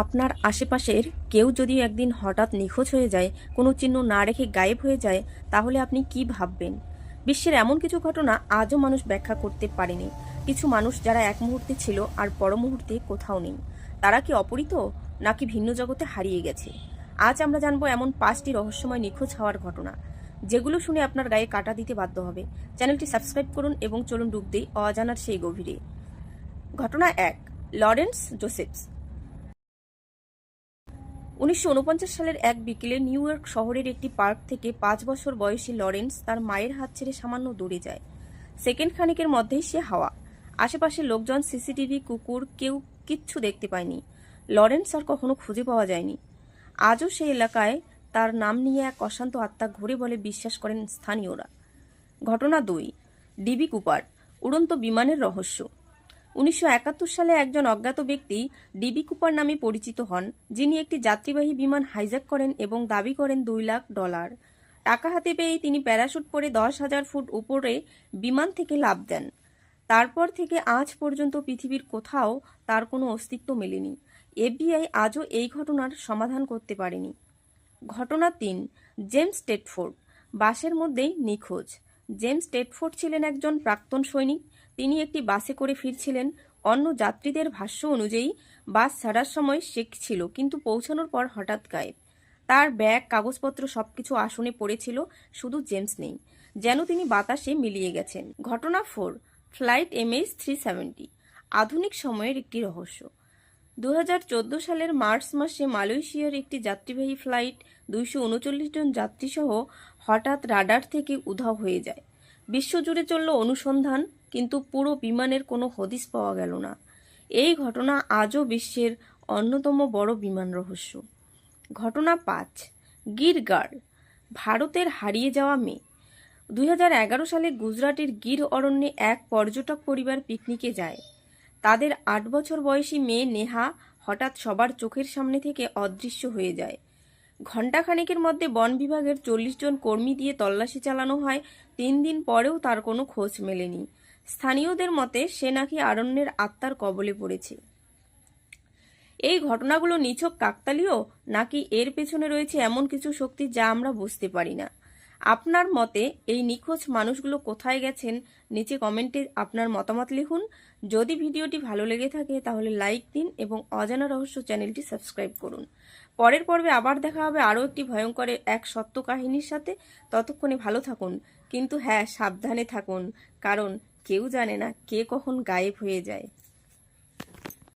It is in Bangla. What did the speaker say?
আপনার আশেপাশের কেউ যদি একদিন হঠাৎ নিখোঁজ হয়ে যায়, কোনো চিহ্ন না রেখে গায়েব হয়ে যায়, তাহলে আপনি কি ভাববেন? বিশ্বের এমন কিছু ঘটনা আজও মানুষ ব্যাখ্যা করতে পারেনি। কিছু মানুষ যারা এক মুহূর্তে ছিল আর পর মুহূর্তে কোথাও নেই, তারা কি অপহৃত নাকি ভিন্ন জগতে হারিয়ে গেছে? আজ আমরা জানবো এমন 5টি রহস্যময় নিখোঁজ হওয়ার ঘটনা, যেগুলো শুনে আপনার গায়ে কাঁটা দিতে বাধ্য হবে। চ্যানেলটি সাবস্ক্রাইব করুন এবং চলুন ডুব দিই অজানার সেই গভীরে। ঘটনা 1, লরেন্স জোসেফস। 1949 সালের এক বিকেলে নিউ ইয়র্ক শহরের একটি পার্ক থেকে 5 বছর বয়সী লরেন্স তার মায়ের হাত ছেড়ে সামান্য দূরে যায়। সেকেন্ড খানিকের মধ্যেই সে হাওয়া। আশেপাশের লোকজন, সিসিটিভি, কুকুর, কেউ কিচ্ছু দেখতে পায়নি। লরেন্স আর কখনো খুঁজে পাওয়া যায়নি। আজও সেই এলাকায় তার নাম নিয়ে এক অশান্ত আত্মা ঘুরে বলে বিশ্বাস করেন স্থানীয়রা। ঘটনা 2, ডিবি কুপার, উড়ন্ত বিমানের রহস্য। 1971 সালে একজন অজ্ঞাত ব্যক্তি ডিবি কুপার নামে পরিচিত হন, যিনি একটি যাত্রীবাহী বিমান হাইজ্যাক করেন এবং দাবি করেন $2 লাখ। টাকা হাতে পেয়েই তিনি প্যারাশুট পরে 10,000 ফুট উপরে বিমান থেকে লাফ দেন। তারপর থেকে আজ পর্যন্ত পৃথিবীর কোথাও তার কোনো অস্তিত্ব মেলেনি। এফবিআই আজও এই ঘটনার সমাধান করতে পারেনি। ঘটনা 3, জেমস টেডফোর্ড, বাসের মধ্যেই নিখোঁজ। জেমস টেডফোর্ড ছিলেন একজন প্রাক্তন সৈনিক। তিনি একটি বাসে করে ফিরছিলেন। অন্য যাত্রীদের ভাষ্য অনুযায়ী বাস ছাড়ার সময় সে ছিল, কিন্তু পৌঁছানোর পর হঠাৎ গায়েব। তার ব্যাগ, কাগজপত্র সবকিছু আসনে পড়েছিল, শুধু জেমস নেই, যেন তিনি বাতাসে মিলিয়ে গেছেন। ঘটনা 4, ফ্লাইট MH370, আধুনিক সময়ের একটি রহস্য। 2014 সালের মার্চ মাসে মালয়েশিয়ার একটি যাত্রীবাহী ফ্লাইট 239 জন যাত্রীসহ হঠাৎ রাডার থেকে উধাও হয়ে যায়। বিশ্বজুড়ে চলল অনুসন্ধান, কিন্তু পুরো বিমানের কোনো হদিস পাওয়া গেল না। এই ঘটনা আজও বিশ্বের অন্যতম বড় বিমান রহস্য। ঘটনা 5, গির গার্ল, ভারতের হারিয়ে যাওয়া মেয়ে। 2011 সালে গুজরাটের গির অরণ্যে এক পর্যটক পরিবার পিকনিকে যায়। তাদের 8 বছর বয়সী মেয়ে নেহা হঠাৎ সবার চোখের সামনে থেকে অদৃশ্য হয়ে যায়। ঘণ্টাখানেকের মধ্যে বন বিভাগের 40 জন কর্মী দিয়ে তল্লাশি চালানো হয়। 3 দিন পরেও তার কোনো খোঁজ মেলেনি। স্থানীয়দের মতে সে নাকি অরণ্যের আত্মার কবলে পড়েছে। এই ঘটনাগুলো নিছক কাকতালীয়, নাকি এর পেছনে রয়েছে এমন কিছু শক্তি যা আমরা বুঝতে পারি না? আপনার মতে এই নিখোঁজ মানুষগুলো কোথায় গেছেন? নিচে কমেন্টে আপনার মতামত লিখুন। যদি ভিডিওটি ভালো লেগে থাকে তাহলে লাইক দিন এবং অজানা রহস্য চ্যানেলটি সাবস্ক্রাইব করুন। পরের পর্বে আবার দেখা হবে আরও একটি ভয়ঙ্কর এক সত্য কাহিনীর সাথে। ততক্ষণে ভালো থাকুন, কিন্তু হ্যাঁ, সাবধানে থাকুন, কারণ কেউ জানে না কে কখন গায়েব হয়ে যায়।